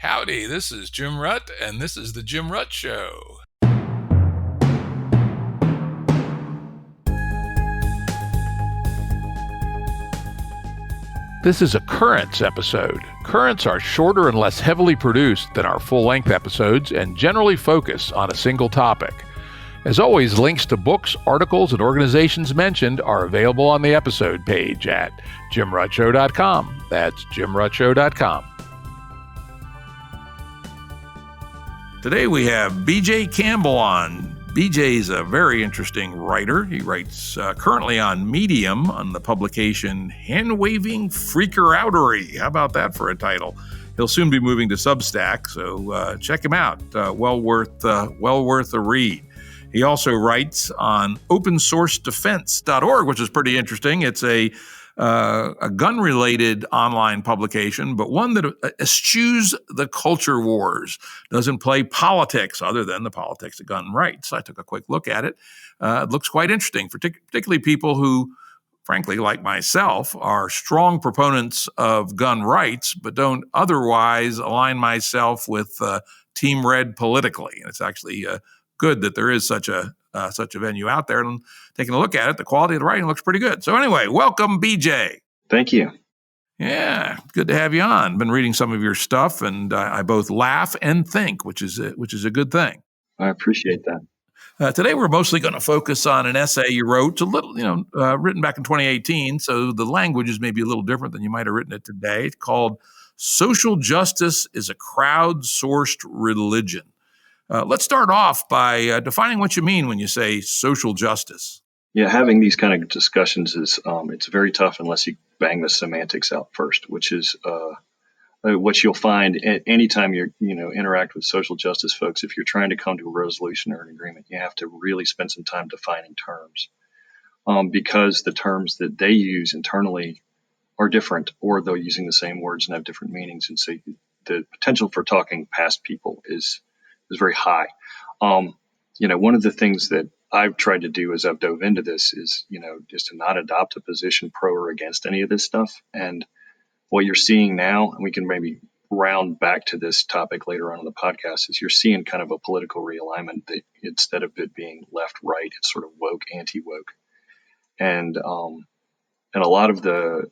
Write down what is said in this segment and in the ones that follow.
Howdy, this is Jim Rutt, and this is The Jim Rutt Show. This is a Currents episode. Currents are shorter and less heavily produced than our full-length episodes and generally focus on a single topic. As always, links to books, articles, and organizations mentioned are available on the episode page at jimruttshow.com. That's jimruttshow.com. Today we have BJ Campbell on. BJ is a very interesting writer. He writes currently on Medium on the publication Hand-Waving Freaker-Outery. How about that for a title? He'll soon be moving to Substack, so check him out. Well worth a read. He also writes on opensourcedefense.org, which is pretty interesting. It's a gun-related online publication, but one that eschews the culture wars, doesn't play politics other than the politics of gun rights. I took a quick look at it. It looks quite interesting, particularly people who, frankly, like myself, are strong proponents of gun rights, but don't otherwise align myself with Team Red politically. And it's actually good that there is such a venue out there. And taking a look at it, the quality of the writing looks pretty good. So anyway, welcome, BJ. Thank you. Yeah, good to have you on. Been reading some of your stuff, and I both laugh and think, which is a good thing. I appreciate that. Today, we're mostly going to focus on an essay you wrote. It's a little, written back in 2018, so the language is maybe a little different than you might have written it today. It's called "Social Justice is a Crowdsourced Religion." Let's start off by defining what you mean when you say social justice. Yeah, having these kind of discussions is it's very tough unless you bang the semantics out first, which is what you'll find anytime you interact with social justice folks. If you're trying to come to a resolution or an agreement, you have to really spend some time defining terms because the terms that they use internally are different, or they're using the same words and have different meanings, and so the potential for talking past people is very high. One of the things that I've tried to do as I've dove into this is, just to not adopt a position pro or against any of this stuff. And what you're seeing now, and we can maybe round back to this topic later on in the podcast, is you're seeing kind of a political realignment that instead of it being left-right, it's sort of woke, anti-woke. And a lot of the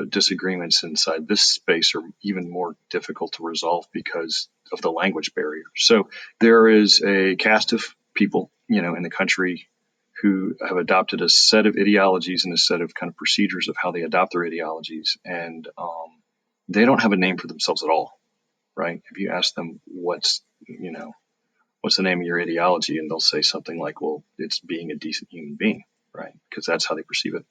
disagreements inside this space are even more difficult to resolve because of the language barrier. So there is a caste of people, in the country who have adopted a set of ideologies and a set of kind of procedures of how they adopt their ideologies. And they don't have a name for themselves at all, right? If you ask them what's the name of your ideology, and they'll say something like, well, it's being a decent human being, right? Because that's how they perceive it.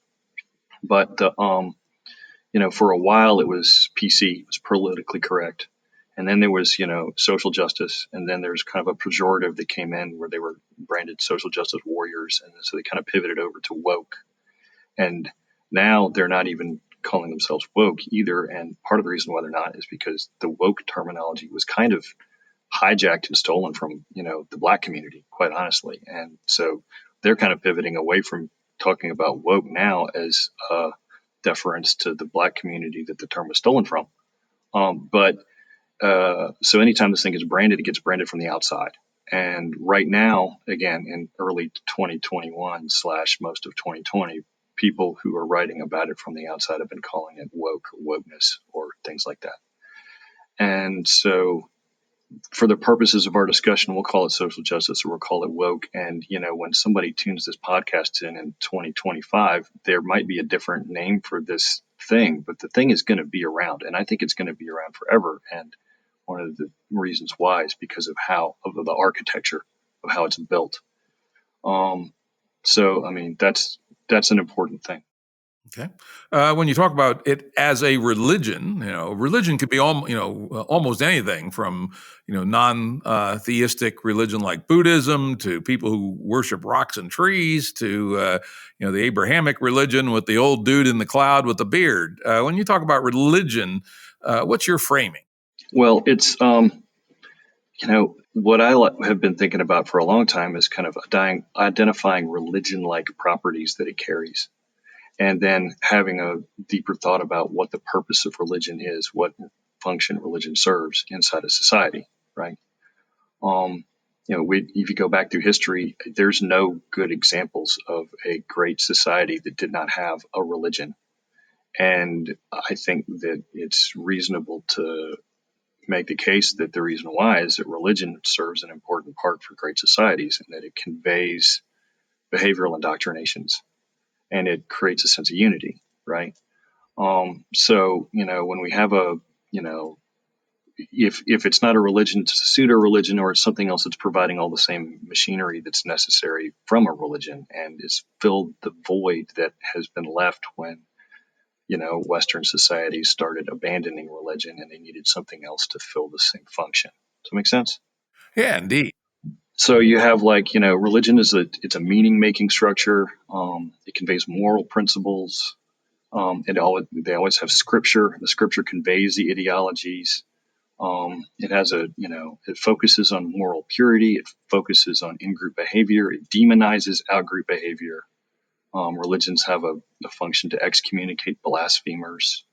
But for a while it was PC, it was politically correct. And then there was, social justice. And then there's kind of a pejorative that came in where they were branded social justice warriors. And so they kind of pivoted over to woke. And now they're not even calling themselves woke either. And part of the reason why they're not is because the woke terminology was kind of hijacked and stolen from, the Black community, quite honestly. And so they're kind of pivoting away from talking about woke now as a deference to the Black community that the term was stolen from. So anytime this thing is branded, it gets branded from the outside. And right now, again, in early 2021 / most of 2020, people who are writing about it from the outside have been calling it woke, wokeness, or things like that. And so for the purposes of our discussion, we'll call it social justice or we'll call it woke. And, when somebody tunes this podcast in 2025, there might be a different name for this thing, but the thing is going to be around. And I think it's going to be around forever. And one of the reasons why is because of the architecture of how it's built. That's an important thing. Okay. When you talk about it as a religion, religion could be almost anything from, non-theistic religion like Buddhism to people who worship rocks and trees to, the Abrahamic religion with the old dude in the cloud with the beard. When you talk about religion, what's your framing? Well, it's, what I have been thinking about for a long time is kind of identifying religion-like properties that it carries. And then having a deeper thought about what the purpose of religion is, what function religion serves inside a society, right? If you go back through history, there's no good examples of a great society that did not have a religion. And I think that it's reasonable to make the case that the reason why is that religion serves an important part for great societies, and that it conveys behavioral indoctrinations and it creates a sense of unity, right? So, when we have if it's not a religion, it's a pseudo religion, or it's something else that's providing all the same machinery that's necessary from a religion and is filled the void that has been left when, Western societies started abandoning religion and they needed something else to fill the same function. Does that make sense? Yeah, indeed. So you have religion it's a meaning making structure. It conveys moral principles. They always have scripture. The scripture conveys the ideologies. It focuses on moral purity. It focuses on in-group behavior. It demonizes out-group behavior. Religions have a function to excommunicate blasphemers.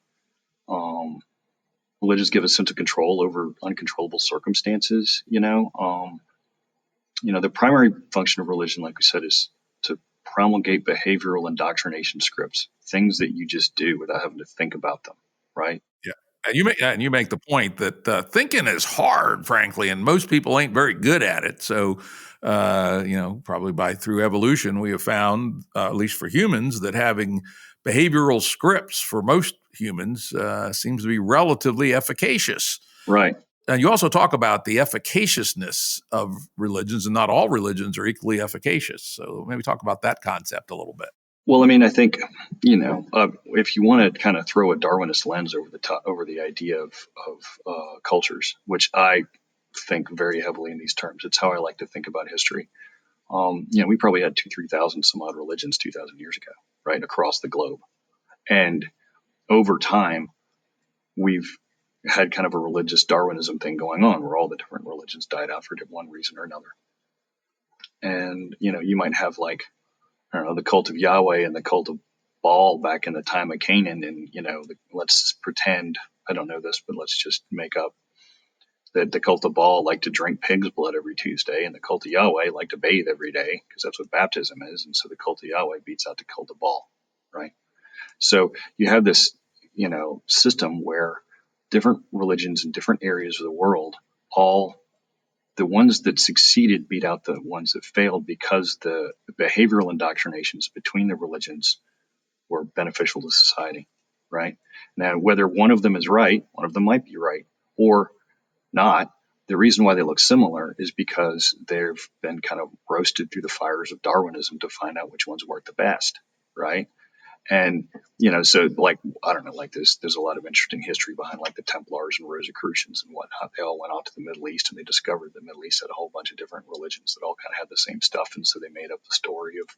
Religions give a sense of control over uncontrollable circumstances. The primary function of religion, like we said, is to promulgate behavioral indoctrination scripts, things that you just do without having to think about them, right? Yeah. And you make the point that thinking is hard, frankly, and most people ain't very good at it. So, probably through evolution, we have found, at least for humans, that having behavioral scripts for most humans seems to be relatively efficacious. Right. And you also talk about the efficaciousness of religions, and not all religions are equally efficacious. So maybe talk about that concept a little bit. Well, I think, if you want to kind of throw a Darwinist lens over the idea of cultures, which I think very heavily in these terms, it's how I like to think about history. We probably had 3,000 some odd religions 2,000 years ago, right, across the globe. And over time, we've had kind of a religious Darwinism thing going on where all the different religions died out for one reason or another. And, you might have the cult of Yahweh and the cult of Baal back in the time of Canaan. And, let's pretend, I don't know this, but let's just make up that the cult of Baal liked to drink pig's blood every Tuesday, and the cult of Yahweh liked to bathe every day, because that's what baptism is. And so the cult of Yahweh beats out the cult of Baal, right? So you have this, system where different religions in different areas of the world, all the ones that succeeded beat out the ones that failed, because the behavioral indoctrinations between the religions were beneficial to society, right? Now, whether one of them is right, one of them might be right, or not. The reason why they look similar is because they've been kind of roasted through the fires of Darwinism to find out which ones work the best, right? And, so I don't know, there's a lot of interesting history behind the Templars and Rosicrucians and whatnot. They all went out to the Middle East, and they discovered the Middle East had a whole bunch of different religions that all kind of had the same stuff. And so they made up the story of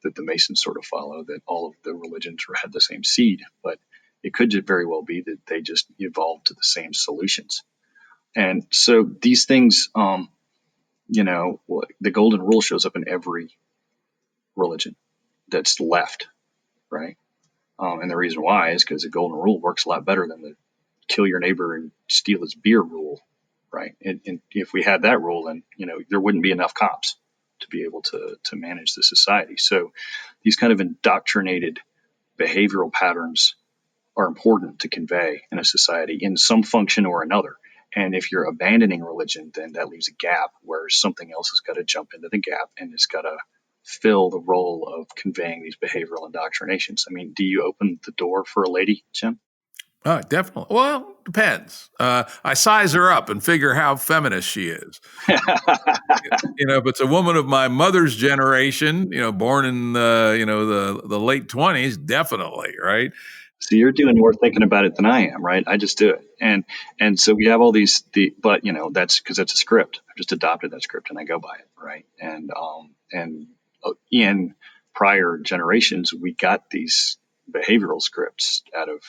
that the Masons sort of follow, that all of the religions had the same seed, but it could very well be that they just evolved to the same solutions. And so these things, the golden rule shows up in every religion that's left, right? And the reason why is because the golden rule works a lot better than the kill your neighbor and steal his beer rule, right? And if we had that rule, then there wouldn't be enough cops to be able to manage the society. So these kind of indoctrinated behavioral patterns are important to convey in a society in some function or another. And if you're abandoning religion, then that leaves a gap where something else has got to jump into the gap, and it's got to fill the role of conveying these behavioral indoctrinations. I mean, do you open the door for a lady, Jim? Definitely. Well, depends. I size her up and figure how feminist she is. If it's a woman of my mother's generation, born in the late 20s, definitely, right? So you're doing more thinking about it than I am, right? I just do it. And so we have all but that's because it's a script. I've just adopted that script and I go by it, right? And in prior generations, we got these behavioral scripts out of,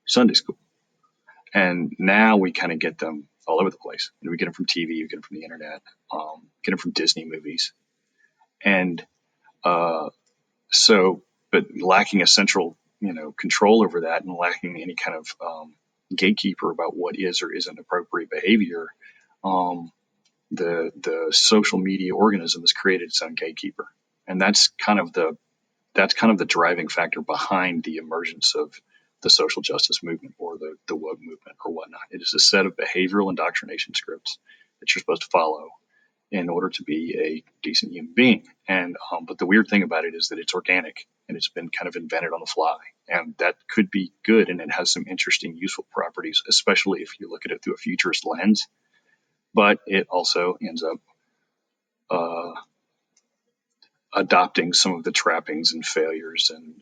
Sunday school. And now we kind of get them all over the place. We get them from TV, we get them from the internet, get them from Disney movies. And but lacking a central control over that and lacking any kind of gatekeeper about what is or isn't appropriate behavior, the social media organism has created its own gatekeeper, and that's kind of the driving factor behind the emergence of the social justice movement or the woke movement or whatnot. It is a set of behavioral indoctrination scripts that you're supposed to follow in order to be a decent human being. And but the weird thing about it is that it's organic and it's been kind of invented on the fly, and that could be good, and it has some interesting, useful properties, especially if you look at it through a futurist lens. But it also ends up adopting some of the trappings and failures and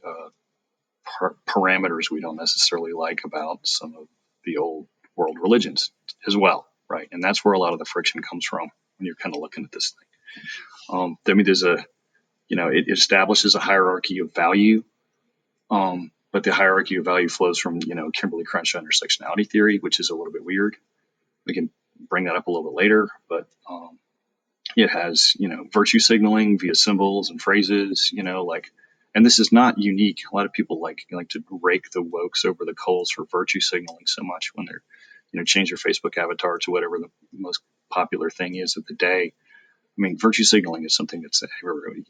parameters we don't necessarily like about some of the old world religions as well, right? And that's where a lot of the friction comes from when you're kind of looking at this thing. I mean, there's it establishes a hierarchy of value, but the hierarchy of value flows from, Kimberly Crenshaw intersectionality theory, which is a little bit weird. We can bring that up a little bit later, but it has, virtue signaling via symbols and phrases, and this is not unique. A lot of people like to rake the wokes over the coals for virtue signaling so much when they're, change their Facebook avatar to whatever the most popular thing is of the day. I mean, virtue signaling is something that's,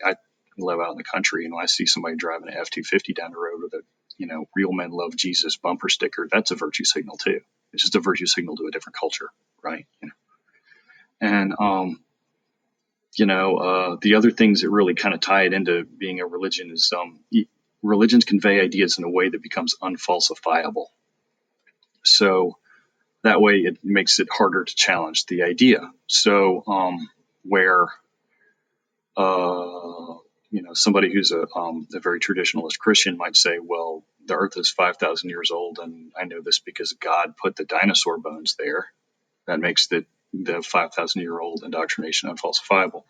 I live out in the country, and I see somebody driving an F-250 down the road with a, real men love Jesus bumper sticker. That's a virtue signal too. It's just a virtue signal to a different culture, right? And, the other things that really kind of tie it into being a religion is religions convey ideas in a way that becomes unfalsifiable. So that way it makes it harder to challenge the idea. So where, somebody who's a very traditionalist Christian might say, well, the earth is 5,000 years old, and I know this because God put the dinosaur bones there. That makes the 5,000-year-old indoctrination unfalsifiable.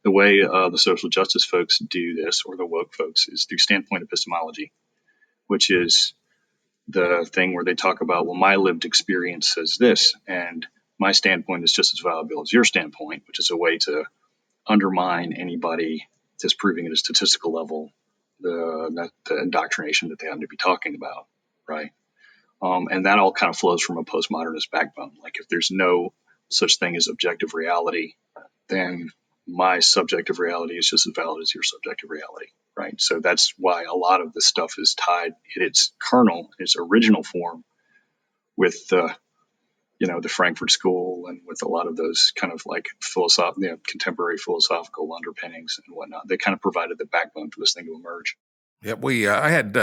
The way the social justice folks do this, or the woke folks, is through standpoint epistemology, which is the thing where they talk about, well, my lived experience says this, and my standpoint is just as valuable as your standpoint, which is a way to undermine anybody disproving at a statistical level the indoctrination that they happen to be talking about, right? And that all kind of flows from a postmodernist backbone. Like, if there's no such thing as objective reality, then my subjective reality is just as valid as your subjective reality, right? So that's why a lot of this stuff is tied in its kernel, its original form, with the Frankfurt School and with a lot of those kind of like contemporary philosophical underpinnings and whatnot. They kind of provided the backbone for this thing to emerge. Yeah, I had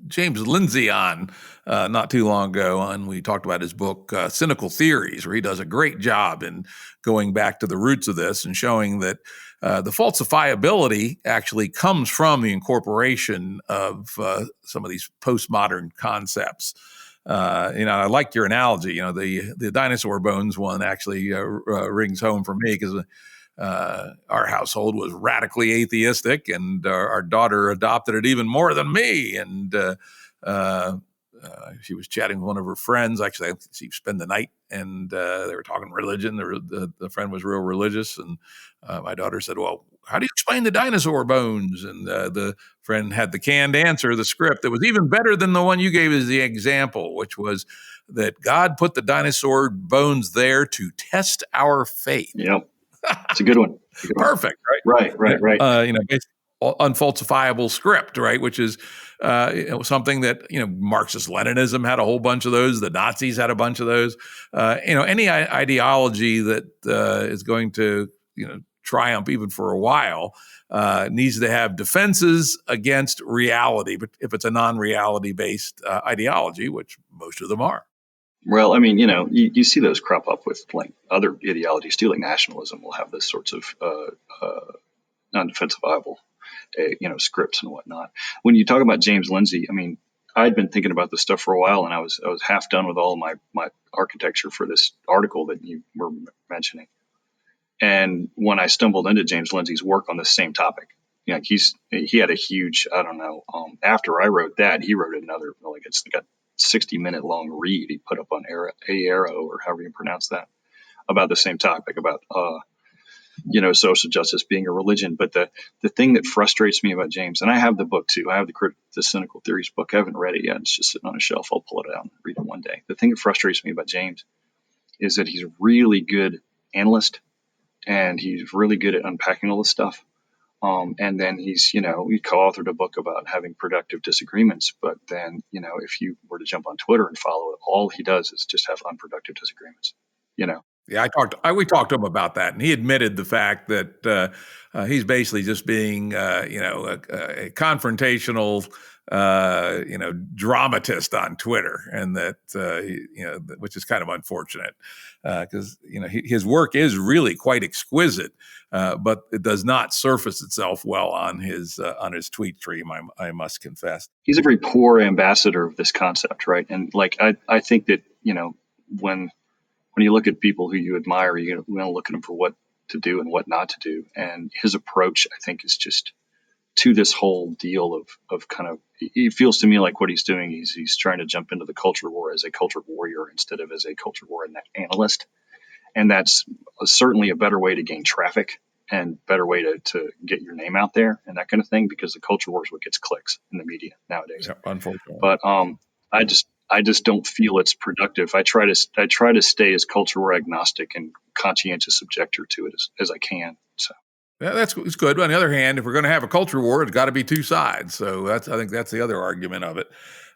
James Lindsay on not too long ago, and we talked about his book, Cynical Theories, where he does a great job in going back to the roots of this and showing that the falsifiability actually comes from the incorporation of some of these postmodern concepts. I like your analogy. The dinosaur bones one actually rings home for me because our household was radically atheistic, and our daughter adopted it even more than me. And she was chatting with one of her friends. Actually, she spent the night, and they were talking religion. The friend was real religious, and my daughter said, well, how do you explain the dinosaur bones? And the friend had the canned answer, the script that was even better than the one you gave as the example, which was that God put the dinosaur bones there to test our faith. Yep. It's a good one. Perfect, right? Right. Unfalsifiable script, right? Which is something that Marxist-Leninism had a whole bunch of those. The Nazis had a bunch of those. Any ideology that is going to triumph even for a while needs to have defenses against reality. But if it's a non-reality based ideology, which most of them are. Well, I mean, you see those crop up with like other ideologies too, like nationalism will have this sorts of non-defensifiable, scripts and whatnot. When you talk about James Lindsay, I mean, I'd been thinking about this stuff for a while, and I was half done with all my architecture for this article that you were mentioning. And when I stumbled into James Lindsay's work on the same topic, he had a huge, I don't know, after I wrote that, he wrote another, like it's got 60-minute long read he put up on Arrow, or however you pronounce that, about the same topic, about social justice being a religion. But the thing that frustrates me about James, and I have the book too. I have the Cynical Theories book. I haven't read it yet. It's just sitting on a shelf. I'll pull it out and read it one day. The thing that frustrates me about James is that he's a really good analyst, and he's really good at unpacking all this stuff. And then he co-authored a book about having productive disagreements. But then, if you were to jump on Twitter and follow it, all he does is just have unproductive disagreements. Yeah, we talked to him about that, and he admitted the fact that he's basically just being, a confrontational, dramatist on Twitter, and that, which is kind of unfortunate because his work is really quite exquisite, but it does not surface itself well on his tweet stream. I must confess, he's a very poor ambassador of this concept, right? And I think that when you look at people who you admire, you want to look at them for what to do and what not to do. And his approach, I think, is just to this whole deal of kind of, it feels to me like what he's doing is he's trying to jump into the culture war as a culture warrior instead of as a culture war analyst. And that's certainly a better way to gain traffic and better way to get your name out there and that kind of thing, because the culture war is what gets clicks in the media nowadays. Yeah, unfortunately. But I just don't feel it's productive. I try to stay as culture war agnostic and conscientious objector to it as I can. So. Yeah, it's good. But on the other hand, if we're going to have a culture war, it's got to be two sides. So I think that's the other argument of it.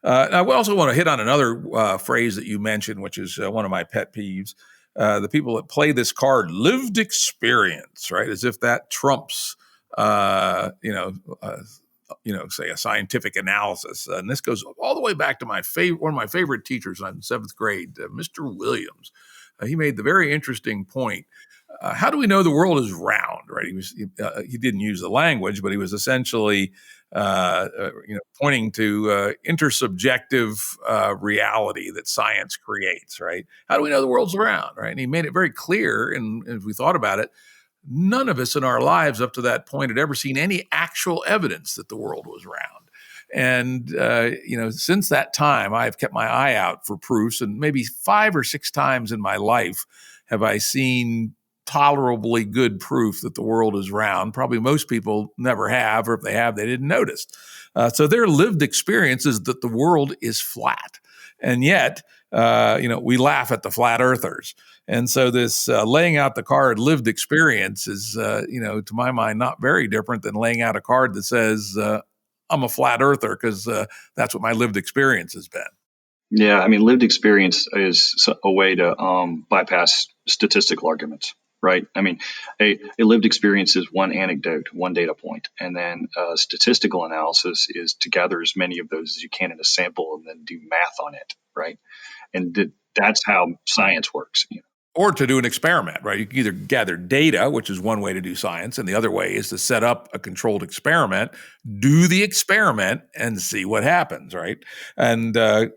Now, we also want to hit on another phrase that you mentioned, which is one of my pet peeves. The people that play this card, lived experience, right? As if that trumps, say a scientific analysis. And this goes all the way back to one of my favorite teachers in seventh grade, Mr. Williams. He made the very interesting point. How do we know the world is round, right? He didn't use the language, but he was essentially, pointing to intersubjective reality that science creates, right? How do we know the world's round, right? And he made it very clear, and if we thought about it, none of us in our lives up to that point had ever seen any actual evidence that the world was round. And, since that time, I've kept my eye out for proofs, and maybe 5 or 6 times in my life have I seen tolerably good proof that the world is round. Probably most people never have, or if they have, they didn't notice. So their lived experience is that the world is flat. And yet, we laugh at the flat earthers. And so this laying out the card lived experience is, to my mind, not very different than laying out a card that says, I'm a flat earther because that's what my lived experience has been. Yeah, I mean, lived experience is a way to bypass statistical arguments, right? I mean, a lived experience is one anecdote, one data point, and then statistical analysis is to gather as many of those as you can in a sample and then do math on it, right? And that's how science works. Or to do an experiment, right? You can either gather data, which is one way to do science, and the other way is to set up a controlled experiment, do the experiment, and see what happens, right? And I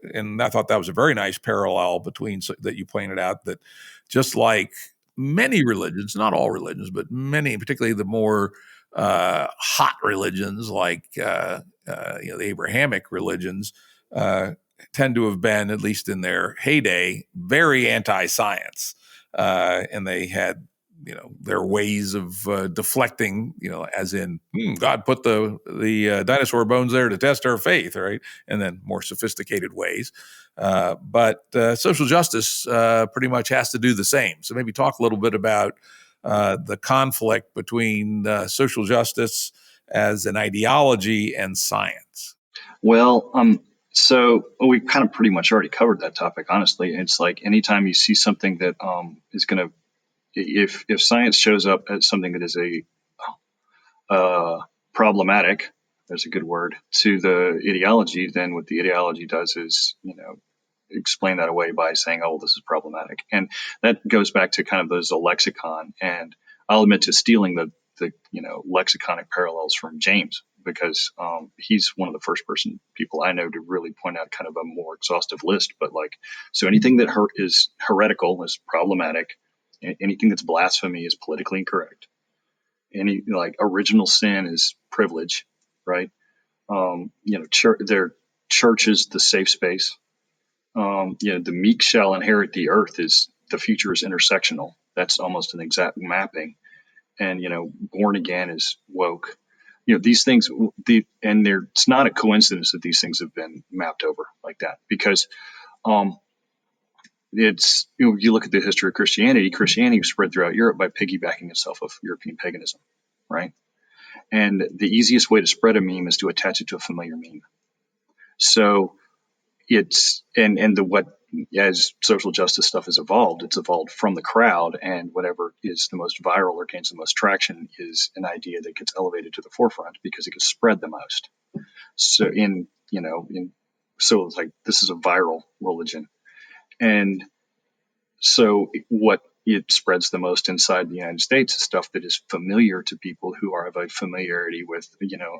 thought that was a very nice parallel that you pointed out, that just like many religions, not all religions, but many, particularly the more hot religions like the Abrahamic religions, tend to have been, at least in their heyday, very anti-science. And they had, their ways of deflecting, as in, God put the dinosaur bones there to test our faith, right? And then more sophisticated ways. But social justice pretty much has to do the same. So maybe talk a little bit about the conflict between social justice as an ideology and science. Well, so we kind of pretty much already covered that topic, honestly. It's like anytime you see something that is going to, if science shows up as something that is problematic, there's a good word, to the ideology, then what the ideology does is, explain that away by saying, oh, this is problematic. And that goes back to kind of those lexicon. And I'll admit to stealing the lexiconic parallels from James, because he's one of the first people I know to really point out kind of a more exhaustive list. But so anything that is heretical is problematic. Anything that's blasphemy is politically incorrect. Any original sin is privilege, right? Their church is the safe space. The meek shall inherit the earth the future is intersectional. That's almost an exact mapping. and born again is woke. These things, it's not a coincidence that these things have been mapped over like that, because it's you look at the history of Christianity. Christianity was spread throughout Europe by piggybacking itself of European paganism, right? And the easiest way to spread a meme is to attach it to a familiar meme. So it's as social justice stuff has evolved, it's evolved from the crowd, and whatever is the most viral or gains the most traction is an idea that gets elevated to the forefront because it gets spread the most. So so it's like, this is a viral religion, and so what it spreads the most inside the United States is stuff that is familiar to people who have a familiarity with,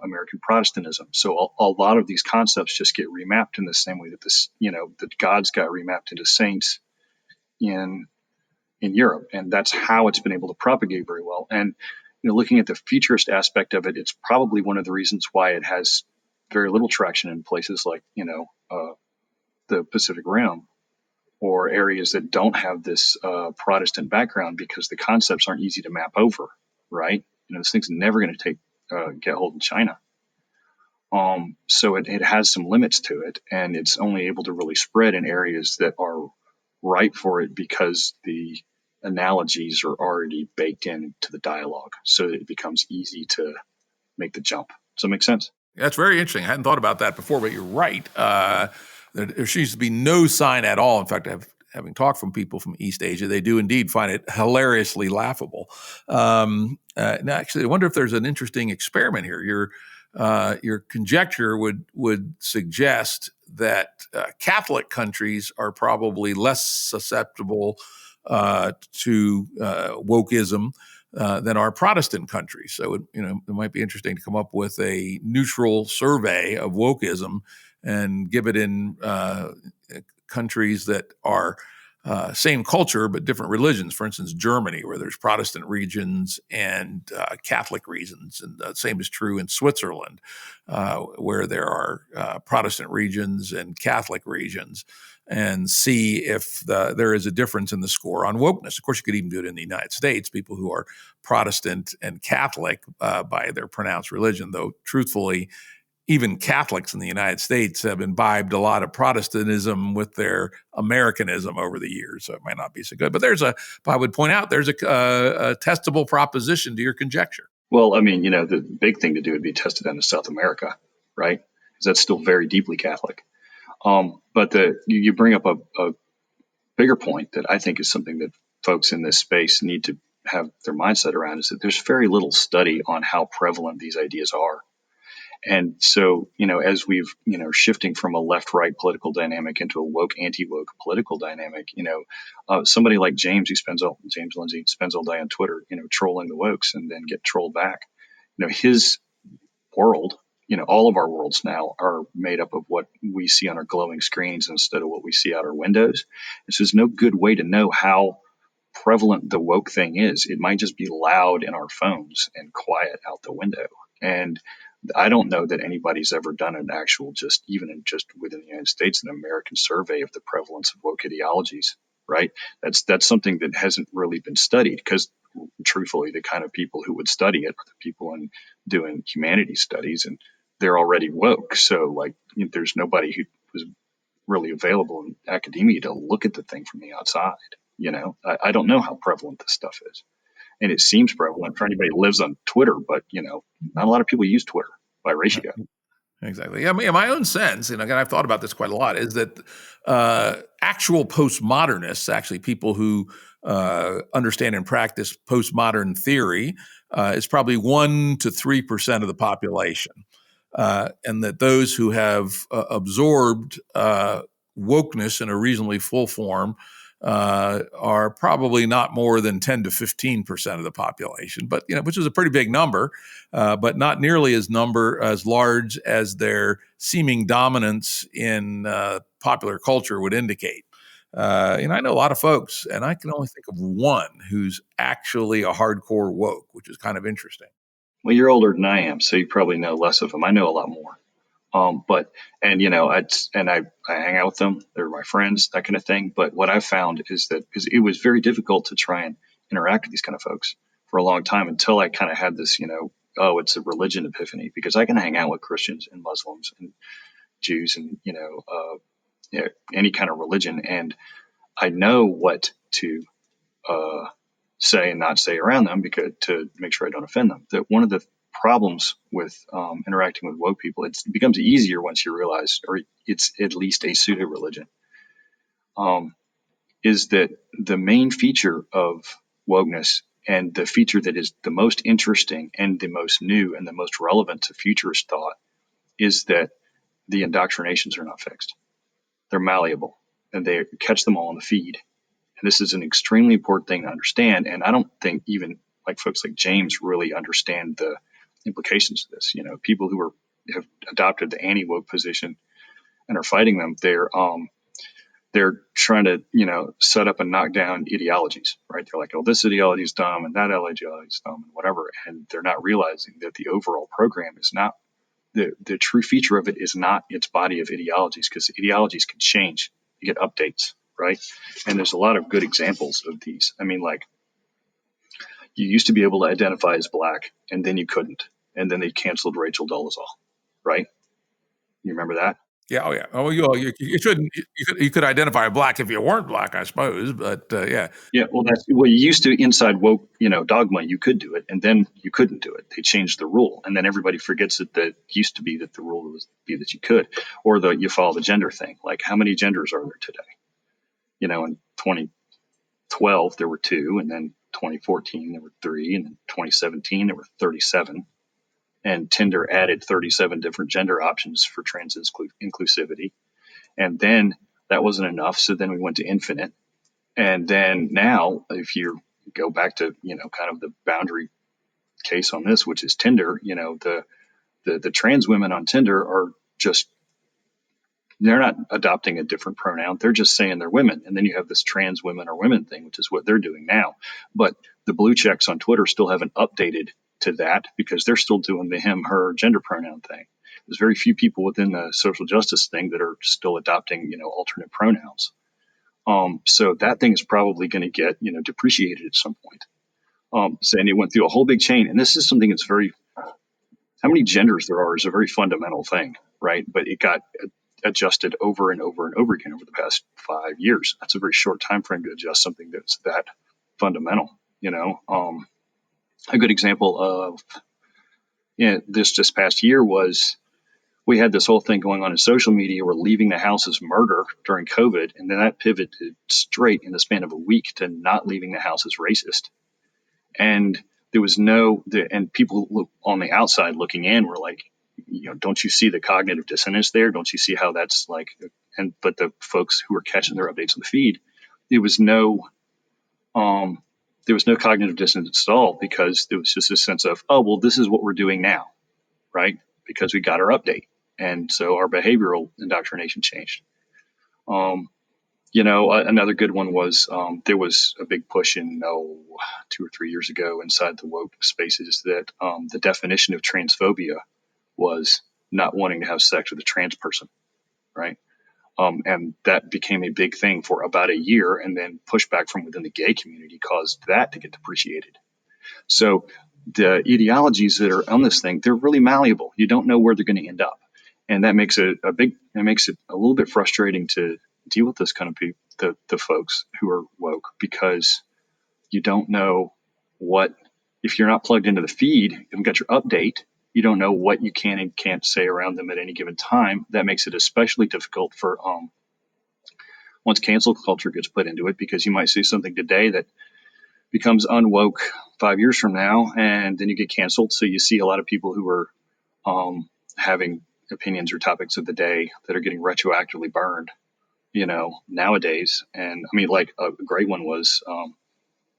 American Protestantism. So a lot of these concepts just get remapped in the same way that that gods got remapped into saints in Europe, and that's how it's been able to propagate very well. And looking at the futurist aspect of it, it's probably one of the reasons why it has very little traction in places like the Pacific Rim, or areas that don't have this Protestant background, because the concepts aren't easy to map over, right? This thing's never going to get hold in China. So it has some limits to it, and it's only able to really spread in areas that are ripe for it because the analogies are already baked into the dialogue, so that it becomes easy to make the jump. Does that make sense? That's very interesting. I hadn't thought about that before, but you're right. There seems to be no sign at all. In fact, having talked from people from East Asia, they do indeed find it hilariously laughable. Now, actually, I wonder if there's an interesting experiment here. Your conjecture would suggest that Catholic countries are probably less susceptible to wokeism than our Protestant countries. So, it might be interesting to come up with a neutral survey of wokeism and give it in countries that are same culture but different religions. For instance, Germany, where there's Protestant regions and Catholic regions, and the same is true in Switzerland, where there are Protestant regions and Catholic regions, and see if there is a difference in the score on wokeness. Of course, you could even do it in the United States, people who are Protestant and Catholic by their pronounced religion, though truthfully, even Catholics in the United States have imbibed a lot of Protestantism with their Americanism over the years, so it might not be so good. But I would point out, there's a testable proposition to your conjecture. Well, I mean, the big thing to do would be test it down to South America, right? Because that's still very deeply Catholic. But you bring up a bigger point that I think is something that folks in this space need to have their mindset around, is that there's very little study on how prevalent these ideas are. And so, as we've, shifting from a left-right political dynamic into a woke, anti-woke political dynamic, somebody like James Lindsay spends all day on Twitter, trolling the wokes and then get trolled back. His world, all of our worlds now are made up of what we see on our glowing screens instead of what we see out our windows. And so there's no good way to know how prevalent the woke thing is. It might just be loud in our phones and quiet out the window. And I don't know that anybody's ever done an actual, just within the United States, an American survey of the prevalence of woke ideologies, right? That's something that hasn't really been studied, because truthfully, the kind of people who would study it are the people doing humanities studies, and they're already woke. So there's nobody who was really available in academia to look at the thing from the outside. I don't know how prevalent this stuff is. And it seems prevalent for anybody who lives on Twitter, but not a lot of people use Twitter by ratio. Exactly. Yeah, my own sense, and again, I've thought about this quite a lot, is that actual postmodernists, actually people who understand and practice postmodern theory, is probably 1% to 3% of the population, and that those who have absorbed wokeness in a reasonably full form are probably not more than 10 to 15% of the population, but which is a pretty big number, but not nearly as large as their seeming dominance in popular culture would indicate. I know a lot of folks, and I can only think of one who's actually a hardcore woke, which is kind of interesting. Well, you're older than I am, so you probably know less of them. I know a lot more. I hang out with them. They're my friends, that kind of thing. But what I found is that because it was very difficult to try and interact with these kind of folks for a long time until I kind of had this, oh, it's a religion epiphany, because I can hang out with Christians and Muslims and Jews and, any kind of religion. And I know what to say and not say around them, because to make sure I don't offend them. That one of the problems with interacting with woke people, it becomes easier once you realize, or it's at least a pseudo religion, is that the main feature of wokeness, and the feature that is the most interesting and the most new and the most relevant to futurist thought, is that the indoctrinations are not fixed. They're malleable, and they catch them all in the feed. And this is an extremely important thing to understand. And I don't think even like folks like James really understand the implications of this. People who have adopted the anti-woke position and are fighting them, they're trying to, set up and knock down ideologies, right? They're like, oh, this ideology is dumb and that ideology is dumb and whatever. And they're not realizing that the overall program is not, the true feature of it is not its body of ideologies, because ideologies can change. You get updates, right? And there's a lot of good examples of these. I mean, like, you used to be able to identify as black, and then you couldn't. And then they canceled Rachel Dolezal, right? You remember that? Yeah. Oh, yeah. Oh, you shouldn't. You could identify black if you weren't black, I suppose. But yeah. Yeah. Well, you used to, inside woke, dogma, you could do it, and then you couldn't do it. They changed the rule, and then everybody forgets that used to be that the rule was be that you could, or you follow the gender thing. Like, how many genders are there today? In 2012 there were 2, and then 2014 there were 3, and then 2017 there were 37. And Tinder added 37 different gender options for trans inclusivity. And then that wasn't enough. So then we went to infinite. And then now, if you go back to, kind of the boundary case on this, which is Tinder, the trans women on Tinder are just, they're not adopting a different pronoun. They're just saying they're women. And then you have this trans women or women thing, which is what they're doing now. But the blue checks on Twitter still haven't updated to that, because they're still doing the him, her gender pronoun thing. There's very few people within the social justice thing that are still adopting, alternate pronouns. So that thing is probably going to get, depreciated at some point. And it went through a whole big chain. And this is something that's how many genders there are is a very fundamental thing, right? But it got adjusted over and over and over again over the past 5 years. That's a very short time frame to adjust something that's that fundamental, A good example of this just past year was, we had this whole thing going on in social media where leaving the house is murder during COVID. And then that pivoted straight in the span of a week to not leaving the house is racist. And there was and people on the outside looking in were like, don't you see the cognitive dissonance there? Don't you see how that's like, but the folks who were catching their updates on the feed, there was no cognitive dissonance at all, because there was just a sense of, oh, well, this is what we're doing now, right? Because we got our update. And so our behavioral indoctrination changed. Another good one was, there was a big push in 2 or 3 years ago inside the woke spaces that the definition of transphobia was not wanting to have sex with a trans person, right? And that became a big thing for about a year, and then pushback from within the gay community caused that to get depreciated. So the ideologies that are on this thing, they're really malleable. You don't know where they're going to end up. And that makes it a little bit frustrating to deal with this kind of people, the folks who are woke, because you don't know if you're not plugged into the feed, you haven't got your update, you don't know what you can and can't say around them at any given time. That makes it especially difficult for once cancel culture gets put into it, because you might say something today that becomes unwoke 5 years from now, and then you get canceled. So you see a lot of people who are having opinions or topics of the day that are getting retroactively burned, nowadays. And I mean, like, a great one was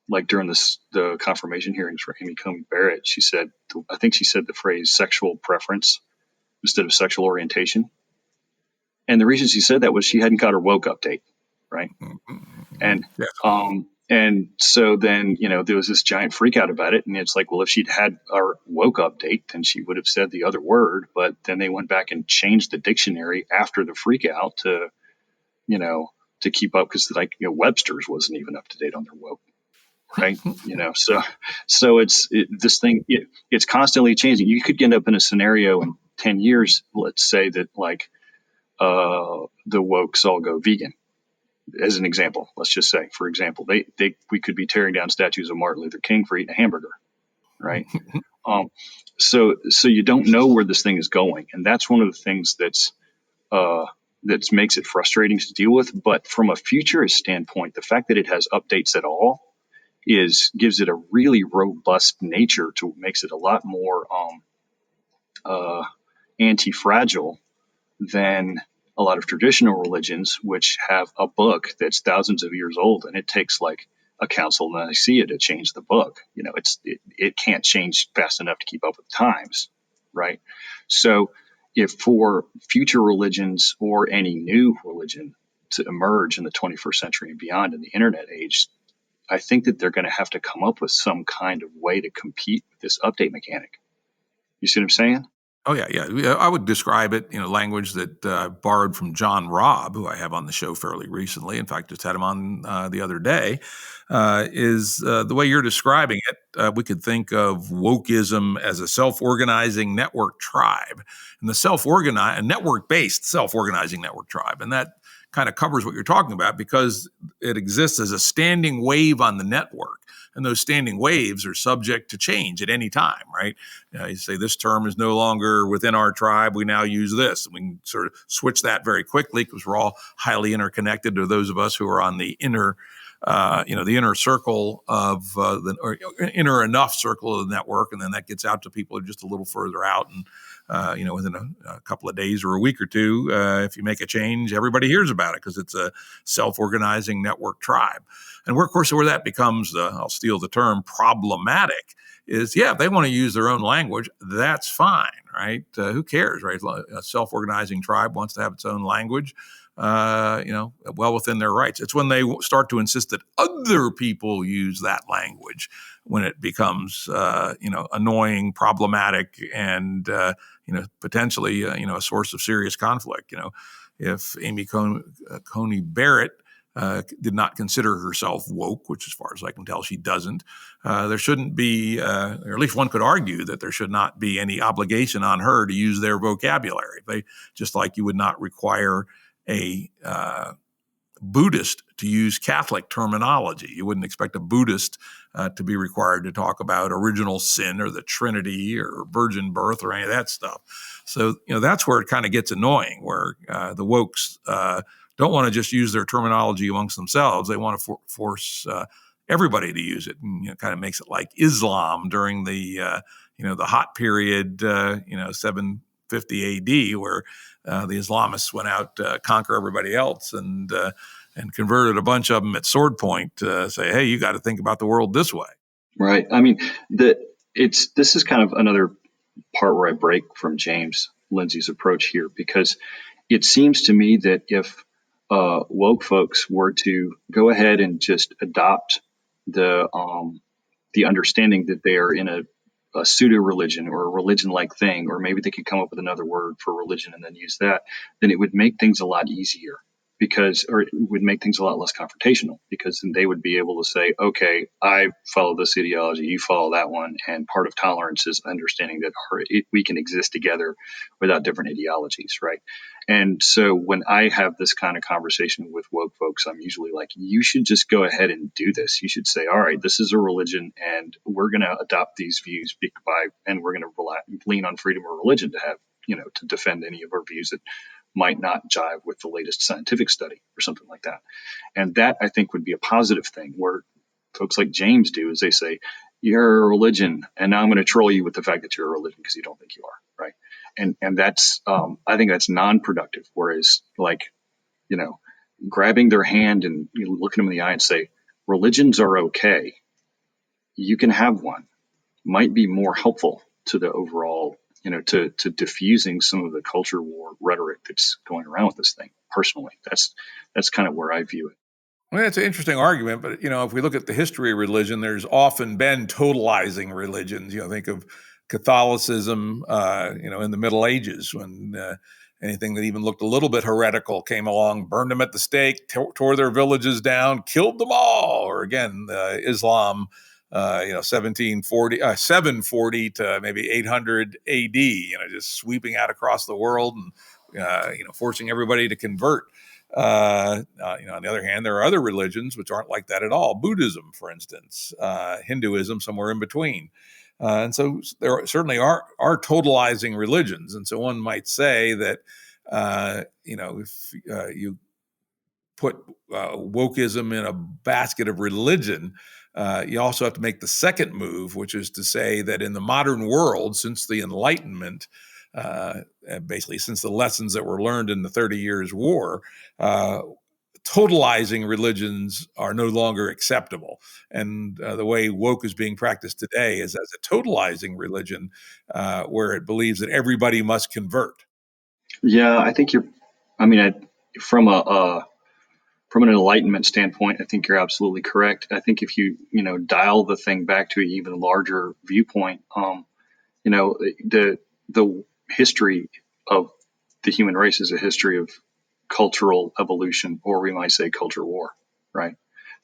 like during the confirmation hearings for Amy Coney Barrett, I think she said the phrase sexual preference instead of sexual orientation. And the reason she said that was she hadn't got her woke update, right? And Yes. And so then, there was this giant freak out about it. And it's like, well, if she'd had our woke update, then she would have said the other word. But then they went back and changed the dictionary after the freak out to keep up, because Webster's wasn't even up to date on their woke right? So this thing, it's constantly changing. You could end up in a scenario in 10 years, let's say that like the wokes all go vegan, as an example. Let's just say, for example, we could be tearing down statues of Martin Luther King for eating a hamburger, right? So you don't know where this thing is going, and that's one of the things that makes it frustrating to deal with. But from a futurist standpoint, the fact that it has updates at all gives it a really robust nature to makes it a lot more anti-fragile than a lot of traditional religions, which have a book that's thousands of years old, and it takes like a council of Nicaea to change the book. It can't change fast enough to keep up with times, right? So if for future religions or any new religion to emerge in the 21st century and beyond in the internet age, I think that they're going to have to come up with some kind of way to compete with this update mechanic. You see what I'm saying? Oh, yeah. I would describe it, language that borrowed from John Robb, who I have on the show fairly recently. In fact, just had him on the other day. Is the way you're describing it, we could think of wokeism as a self-organizing network tribe, and a network-based self-organizing network tribe. And that kind of covers what you're talking about because it exists as a standing wave on the network. And those standing waves are subject to change at any time, right? You say this term is no longer within our tribe. We now use this. And we can sort of switch that very quickly because we're all highly interconnected to those of us who are on the inner circle of or inner enough circle of the network. And then that gets out to people just a little further out. And, within a couple of days or a week or two, if you make a change, everybody hears about it because it's a self-organizing network tribe. And of course, where that becomes, I'll steal the term, problematic is, if they want to use their own language, that's fine, right? Who cares, right? A self-organizing tribe wants to have its own language, well within their rights. It's when they start to insist that other people use that language when it becomes, annoying, problematic, and, potentially, a source of serious conflict. If Amy Coney Barrett did not consider herself woke, which as far as I can tell, she doesn't. There shouldn't be, or at least one could argue that there should not be any obligation on her to use their vocabulary. Just like you would not require a Buddhist to use Catholic terminology. You wouldn't expect a Buddhist to be required to talk about original sin or the Trinity or virgin birth or any of that stuff. So, that's where it kind of gets annoying, where the wokes don't want to just use their terminology amongst themselves. They want to force everybody to use it, and kind of makes it like Islam during the the hot period, 750 AD, where the Islamists went out to conquer everybody else and converted a bunch of them at sword point to say, hey, you got to think about the world this way. Right. I mean, this is kind of another part where I break from James Lindsay's approach here, because it seems to me that if woke folks were to go ahead and just adopt the understanding that they are in a pseudo religion or a religion like thing, or maybe they could come up with another word for religion and then use that, then it would make things a lot easier. Or it would make things a lot less confrontational, because then they would be able to say, okay, I follow this ideology, you follow that one. And part of tolerance is understanding that we can exist together without different ideologies, right? And so when I have this kind of conversation with woke folks, I'm usually like, you should just go ahead and do this. You should say, all right, this is a religion and we're going to adopt these views and we're going to lean on freedom of religion to have, to defend any of our views that might not jive with the latest scientific study or something like that. And that, I think, would be a positive thing, where folks like James do is they say, you're a religion, and now I'm going to troll you with the fact that you're a religion because you don't think you are, right? And that's, I think that's non-productive. Whereas, grabbing their hand and looking them in the eye and say, religions are okay, you can have one, might be more helpful to the overall, to diffusing some of the culture war rhetoric that's going around with this thing. Personally, that's kind of where I view it. Well, it's an interesting argument, but if we look at the history of religion, there's often been totalizing religions. Think of Catholicism, in the Middle Ages when Anything that even looked a little bit heretical came along, burned them at the stake, tore their villages down, killed them all. Or again, Islam, 740 to maybe 800 AD, just sweeping out across the world and forcing everybody to convert. On the other hand, there are other religions which aren't like that at all. Buddhism, for instance, Hinduism, somewhere in between. And so there certainly are totalizing religions. And so one might say that, if you put wokeism in a basket of religion, you also have to make the second move, which is to say that in the modern world, since the Enlightenment, basically since the lessons that were learned in the 30 Years' War, totalizing religions are no longer acceptable. And the way woke is being practiced today is as a totalizing religion, where it believes that everybody must convert. Yeah, I think from an Enlightenment standpoint, I think you're absolutely correct. I think if you dial the thing back to an even larger viewpoint, the history of the human race is a history of cultural evolution, or we might say culture war, right?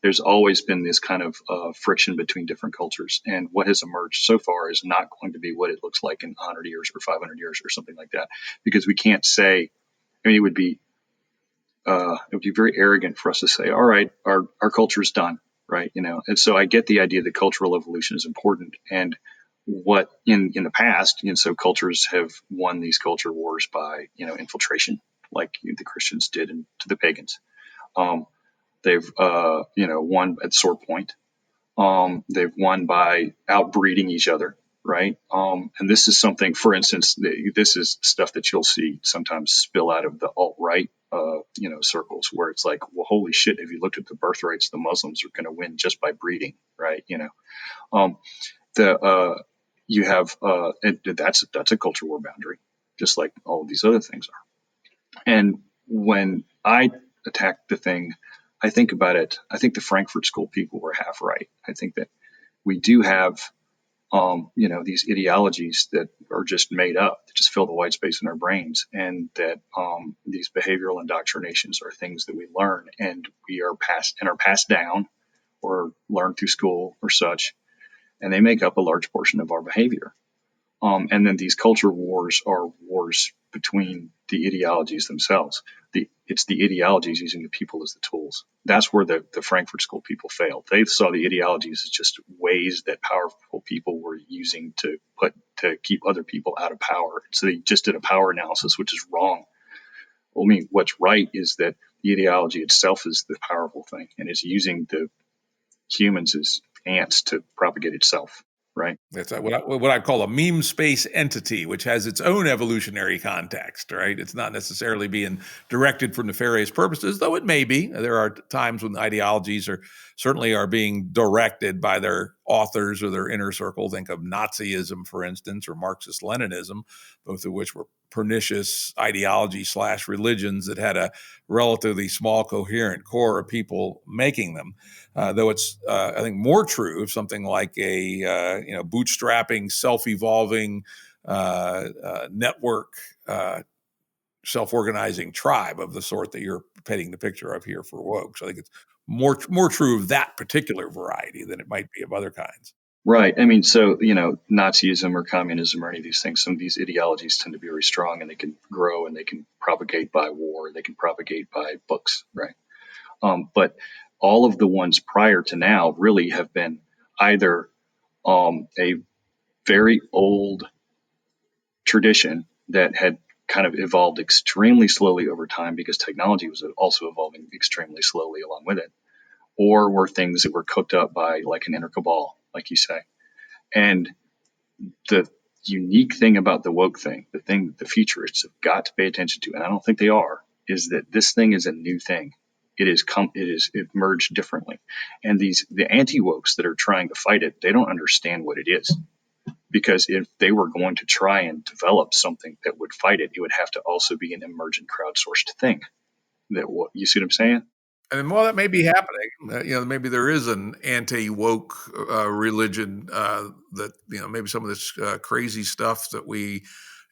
There's always been this kind of friction between different cultures, and what has emerged so far is not going to be what it looks like in 100 years or 500 years or something like that, because we can't say. It would be very arrogant for us to say, all right, our culture is done, right? And so I get the idea that cultural evolution is important, and what in the past, so cultures have won these culture wars by infiltration, like the Christians did to the pagans. They've won at sword point. They've won by outbreeding each other, right? And this is something, for instance, this is stuff that you'll see sometimes spill out of the alt-right, circles, where it's like, well, holy shit, if you looked at the birth rates, the Muslims are going to win just by breeding, right? You have that's a culture war boundary, just like all of these other things are. And when I attack the thing, I think about it. I think the Frankfurt School people were half right. I think that we do have, these ideologies that are just made up, that just fill the white space in our brains, and that these behavioral indoctrinations are things that we learn and are passed down or learned through school or such, and they make up a large portion of our behavior. And then these culture wars are wars between the ideologies themselves. It's the ideologies using the people as the tools. That's where the Frankfurt School people failed. They saw the ideologies as just ways that powerful people were using to keep other people out of power. So they just did a power analysis, which is wrong. I mean, what's right is that the ideology itself is the powerful thing, and it's using the humans as ants to propagate itself. Right. That's what I call a meme space entity, which has its own evolutionary context, right? It's not necessarily being directed for nefarious purposes, though it may be. There are times when ideologies certainly are being directed by their authors or their inner circle. Think of Nazism, for instance, or Marxist-Leninism, both of which were pernicious ideology/religions that had a relatively small coherent core of people making them. Though it's, I think, more true of something like a bootstrapping, self-evolving network, self-organizing tribe of the sort that you're painting the picture of here for woke. So I think it's more true of that particular variety than it might be of other kinds. Right. I mean, so, Nazism or communism or any of these things, some of these ideologies tend to be very strong, and they can grow and they can propagate by war. They can propagate by books. Right. But all of the ones prior to now really have been either a very old tradition that had kind of evolved extremely slowly over time because technology was also evolving extremely slowly along with it, or were things that were cooked up by like an inner cabal, like you say. And the unique thing about the woke thing, the thing that the futurists have got to pay attention to, and I don't think they are, is that this thing is a new thing. It emerged differently. And the anti-wokes that are trying to fight it, they don't understand what it is. Because if they were going to try and develop something that would fight it, it would have to also be an emergent crowdsourced thing. You see what I'm saying? And while that may be happening, maybe there is an anti-woke religion that maybe some of this crazy stuff that we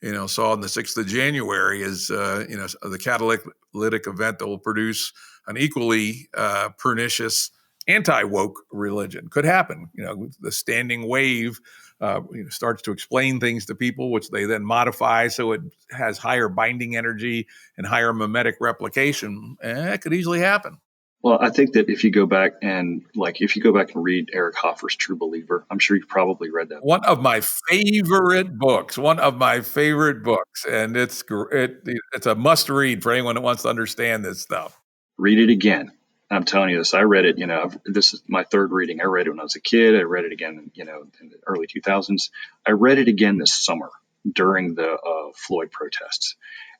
saw on the 6th of January is, the catalytic event that will produce an equally pernicious anti-woke religion. Could happen. The standing wave starts to explain things to people, which they then modify so it has higher binding energy and higher memetic replication. It could easily happen. Well, I think that if you go back and read Eric Hoffer's True Believer, I'm sure you've probably read that. One of my favorite books. And it's a must read for anyone that wants to understand this stuff. Read it again. I'm telling you this. I read it. This is my third reading. I read it when I was a kid. I read it again, in the early 2000s. I read it again this summer during the Floyd protests,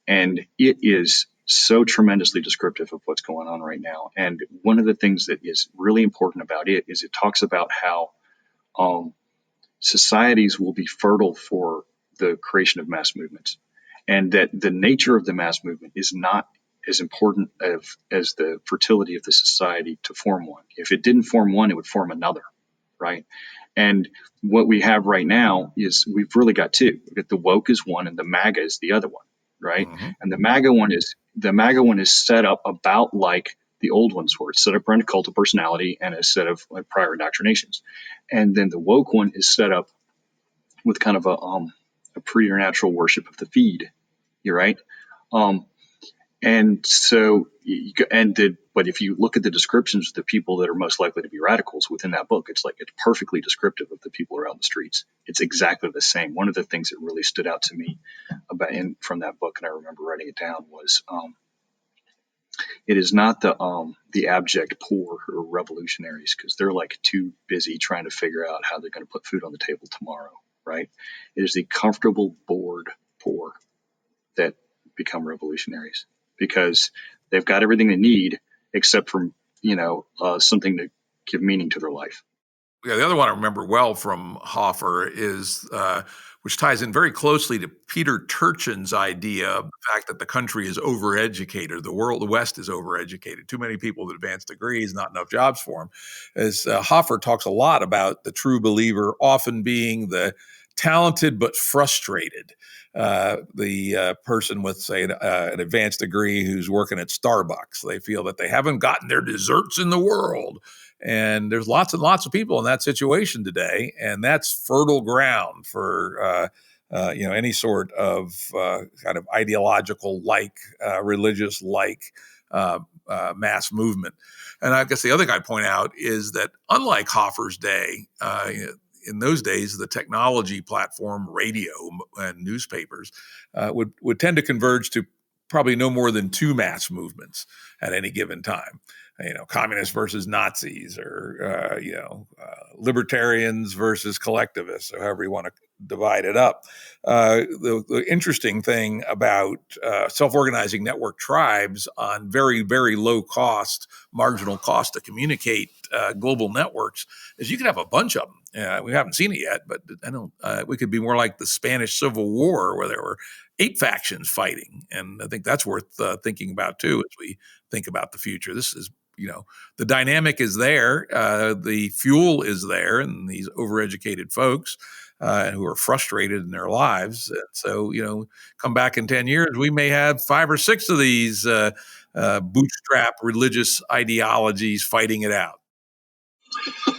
and it is so tremendously descriptive of what's going on right now. And one of the things that is really important about it is it talks about how societies will be fertile for the creation of mass movements, and that the nature of the mass movement is not as important as the fertility of the society to form one. If it didn't form one, it would form another, right? And what we have right now is we've really got two. We've got the woke is one, and the MAGA is the other one, right? Mm-hmm. And the MAGA one is set up about like the old ones were. It's set up around a cult of personality and a set of like prior indoctrinations. And then the woke one is set up with kind of a preternatural worship of the feed. You're right. And so, but if you look at the descriptions of the people that are most likely to be radicals within that book, it's perfectly descriptive of the people around the streets. It's exactly the same. One of the things that really stood out to me from that book, and I remember writing it down, was it is not the abject poor who are revolutionaries, because they're like too busy trying to figure out how they're going to put food on the table tomorrow, right? It is the comfortable, bored poor that become revolutionaries, because they've got everything they need except for something to give meaning to their life. Yeah, the other one I remember well from Hoffer is, which ties in very closely to Peter Turchin's idea of the fact that the country is overeducated, the West is overeducated, too many people with advanced degrees, not enough jobs for them. As Hoffer talks a lot about the true believer often being the talented but frustrated, the person with, say, an advanced degree who's working at Starbucks. They feel that they haven't gotten their desserts in the world. And there's lots and lots of people in that situation today, and that's fertile ground for any sort of kind of ideological religious mass movement. And I guess the other thing I'd point out is that unlike Hoffer's day, in those days, the technology platform, radio and newspapers would tend to converge to probably no more than two mass movements at any given time. Communists versus Nazis, or libertarians versus collectivists, or however you want to divide it up. The interesting thing about self-organizing network tribes on very, very low cost, marginal cost to communicate global networks is you can have a bunch of them. We haven't seen it yet, but we could be more like the Spanish Civil War, where there were 8 factions fighting. And I think that's worth thinking about too, as we think about the future. This is, the dynamic is there, the fuel is there, and these overeducated folks who are frustrated in their lives. And so, come back in 10 years, we may have 5 or 6 of these bootstrap religious ideologies fighting it out.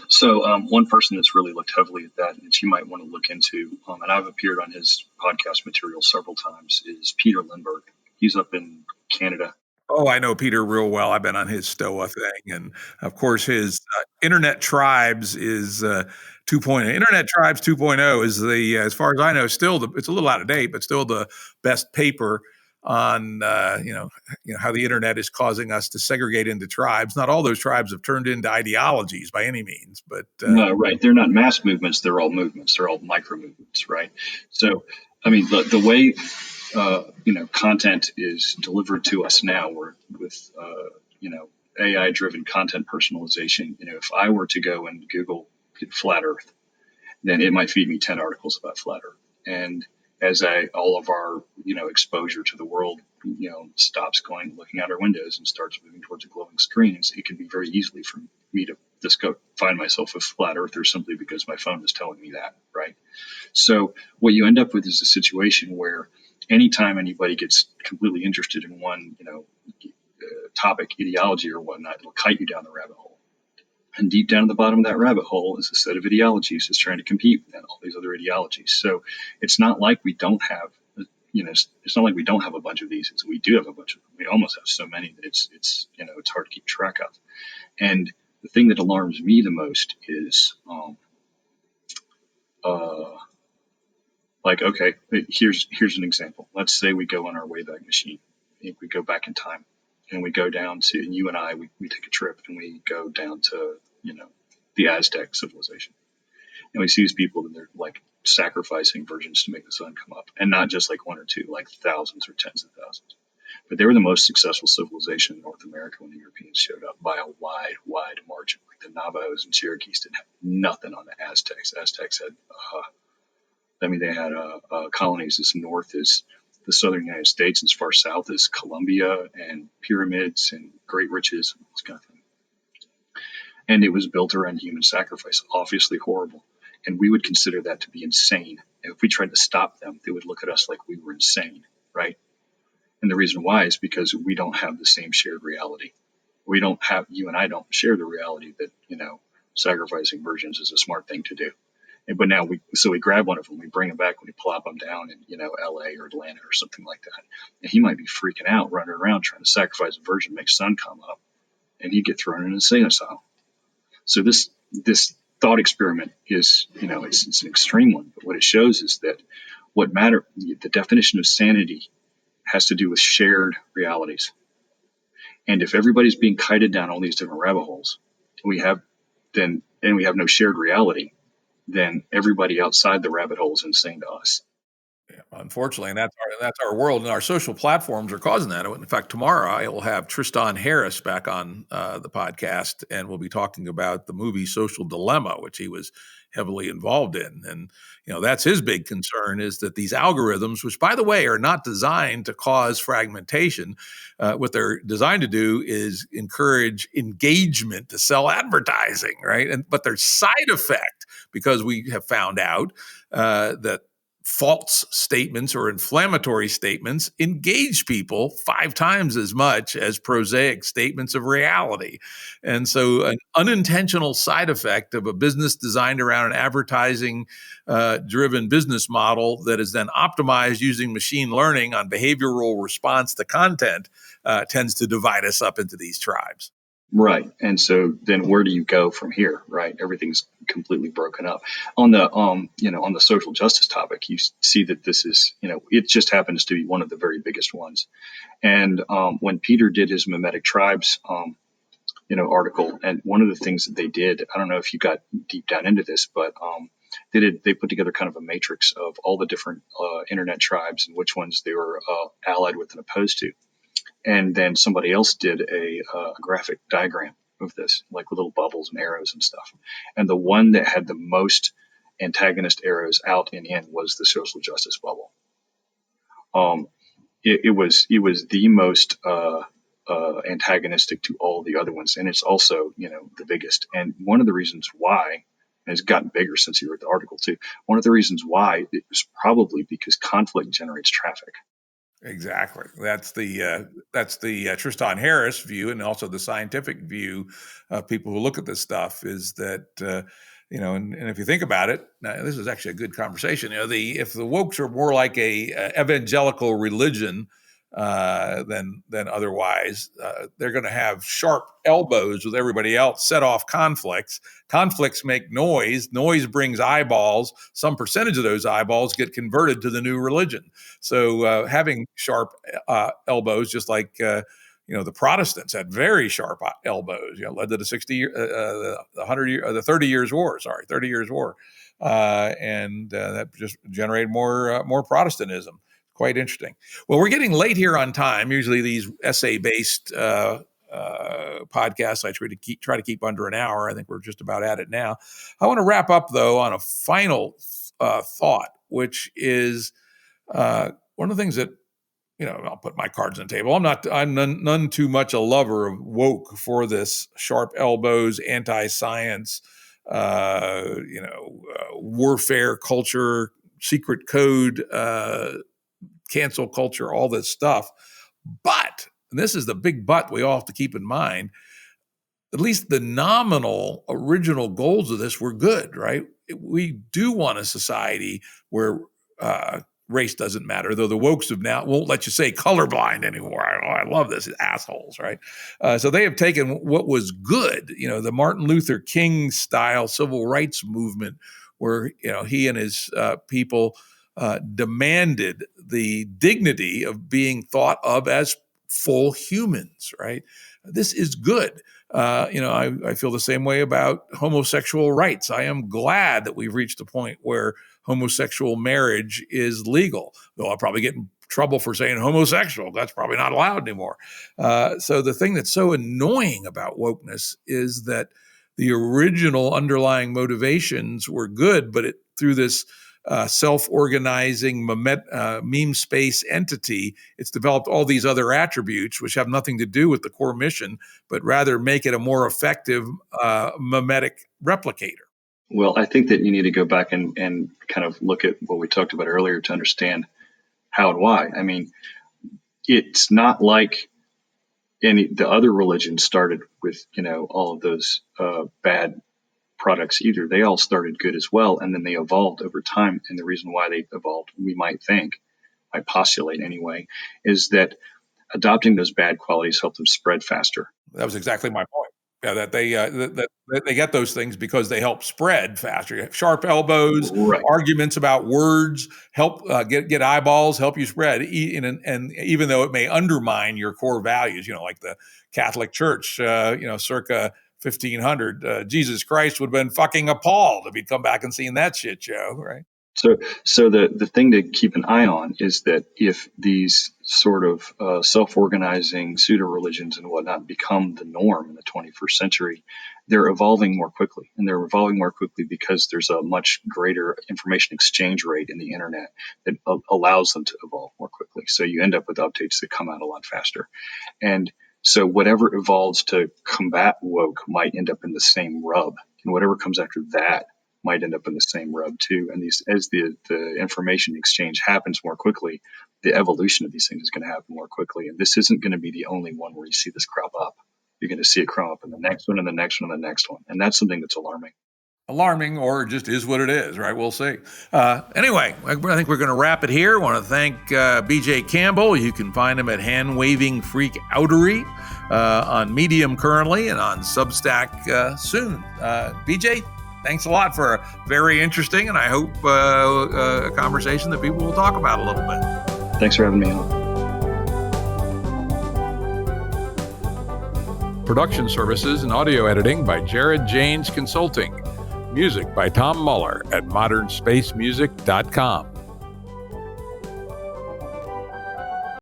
So one person that's really looked heavily at that, and you might want to look into, and I've appeared on his podcast material several times, is Peter Lindbergh. He's up in Canada. Oh, I know Peter real well. I've been on his Stoa thing. And of course, his Internet Tribes is 2.0. Internet Tribes 2.0 is as far as I know, still it's a little out of date, but still the best paper on, how the internet is causing us to segregate into tribes. Not all those tribes have turned into ideologies by any means, but. No, right. They're not mass movements. They're all movements. They're all micro movements, right? So, I mean, the way content is delivered to us now, with AI-driven content personalization. If I were to go and Google flat Earth, then it might feed me 10 articles about flat Earth. And as all of our exposure to the world stops looking out our windows and starts moving towards glowing screens, it can be very easily for me to just go find myself a flat earther simply because my phone is telling me that, right? So what you end up with is a situation where anytime anybody gets completely interested in one, topic, ideology, or whatnot, it'll kite you down the rabbit hole. And deep down at the bottom of that rabbit hole is a set of ideologies that's trying to compete with all these other ideologies. So it's not like we don't have, it's not like we don't have a bunch of these. We do have a bunch of them. We almost have so many that it's hard to keep track of. And the thing that alarms me the most is, okay, here's an example. Let's say we go on our Wayback Machine. We go back in time, and we go down to, and you and I, we take a trip, and we go down to, the Aztec civilization. And we see these people, and they're like sacrificing virgins to make the sun come up. And not just like one or two, like thousands or tens of thousands. But they were the most successful civilization in North America when the Europeans showed up by a wide, wide margin. Like the Navajos and Cherokees didn't have nothing on the Aztecs. Aztecs had, they had colonies as north as the southern United States, as far south as Colombia, and pyramids and great riches and this kind of thing. And it was built around human sacrifice, obviously horrible. And we would consider that to be insane. And if we tried to stop them, they would look at us like we were insane, right? And the reason why is because we don't have the same shared reality. You and I don't share the reality that, sacrificing virgins is a smart thing to do. But now we grab one of them, we bring him back, and we plop him down in, LA or Atlanta or something like that. And he might be freaking out, running around trying to sacrifice a virgin, make sun come up, and he'd get thrown in an insane asylum. So this thought experiment is, it's an extreme one, but what it shows is that the definition of sanity has to do with shared realities. And if everybody's being kited down all these different rabbit holes, and we have no shared reality, then everybody outside the rabbit hole is insane to us. Yeah, unfortunately, and that's our world, and our social platforms are causing that. In fact, tomorrow I will have Tristan Harris back on the podcast, and we'll be talking about the movie Social Dilemma, which he was heavily involved in. And that's his big concern, is that these algorithms, which by the way are not designed to cause fragmentation, what they're designed to do is encourage engagement to sell advertising, right? But their side effect, because we have found out that false statements or inflammatory statements engage people 5 times as much as prosaic statements of reality. And so an unintentional side effect of a business designed around an advertising driven business model that is then optimized using machine learning on behavioral response to content tends to divide us up into these tribes. Right. And so then where do you go from here? Right. Everything's completely broken up. On the, on the social justice topic, you see that this is, it just happens to be one of the very biggest ones. And when Peter did his memetic tribes, article, and one of the things that they did, I don't know if you got deep down into this, but they put together kind of a matrix of all the different internet tribes and which ones they were allied with and opposed to. And then somebody else did a graphic diagram of this, like with little bubbles and arrows and stuff. And the one that had the most antagonist arrows out and in was the social justice bubble. It was the most antagonistic to all the other ones, and it's also the biggest. And one of the reasons why, and it's gotten bigger since you wrote the article too. One of the reasons why it was probably because conflict generates traffic. Exactly. That's the Tristan Harris view, and also the scientific view of people who look at this stuff is that and if you think about it, now this is actually a good conversation. If the wokes are more like a evangelical religion than otherwise, they're going to have sharp elbows with everybody else, set off conflicts. Conflicts make noise. Noise brings eyeballs. Some percentage of those eyeballs get converted to the new religion. So having sharp elbows, just like the Protestants had very sharp elbows. Led to the 30 Years War. 30 Years War, and that just generated more Protestantism. Quite interesting. Well, we're getting late here on time. Usually these essay-based podcasts, I try to keep under an hour. I think we're just about at it now. I want to wrap up, though, on a final thought, which is one of the things that, I'll put my cards on the table. I'm none too much a lover of woke for this sharp elbows, anti-science, warfare culture, secret code, cancel culture, all this stuff. But, and this is the big but we all have to keep in mind, at least the nominal original goals of this were good, right? We do want a society where race doesn't matter, though the wokes have now won't let you say colorblind anymore. I love this, assholes, right? So they have taken what was good, the Martin Luther King style civil rights movement, where he and his people demanded the dignity of being thought of as full humans, right? This is good. I feel the same way about homosexual rights. I am glad that we've reached a point where homosexual marriage is legal, though I'll probably get in trouble for saying homosexual. That's probably not allowed anymore. So the thing that's so annoying about wokeness is that the original underlying motivations were good, but through this self-organizing meme space entity, it's developed all these other attributes which have nothing to do with the core mission, but rather make it a more effective memetic replicator. Well, I think that you need to go back and kind of look at what we talked about earlier to understand how and why. I mean, it's not like the other religions started with, all of those bad products either. They all started good as well, and then they evolved over time. And the reason why they evolved, we might think, I postulate anyway, is that adopting those bad qualities helped them spread faster. That was exactly my point. Yeah, that they get those things because they help spread faster. Sharp elbows, right. Arguments about words help get eyeballs, help you spread. And even though it may undermine your core values, like the Catholic Church, circa 1500, Jesus Christ would have been fucking appalled if he'd come back and seen that shit show, right? So the thing to keep an eye on is that if these sort of self-organizing pseudo-religions and whatnot become the norm in the 21st century, they're evolving more quickly. And they're evolving more quickly because there's a much greater information exchange rate in the internet that allows them to evolve more quickly. So you end up with updates that come out a lot faster. And so whatever evolves to combat woke might end up in the same rub. And whatever comes after that might end up in the same rub too. And as the information exchange happens more quickly, the evolution of these things is going to happen more quickly. And this isn't going to be the only one where you see this crop up. You're going to see it crop up in the next one and the next one and the next one. And that's something that's alarming. Alarming, or just is what it is, right? We'll see. Anyway, I think we're going to wrap it here. I want to thank BJ Campbell. You can find him at Hand Waving Freak Outery on Medium currently and on Substack soon. BJ, thanks a lot for a very interesting and I hope a conversation that people will talk about a little bit. Thanks for having me on. Production services and audio editing by Jared Janes Consulting. Music by Tom Muller at modernspacemusic.com.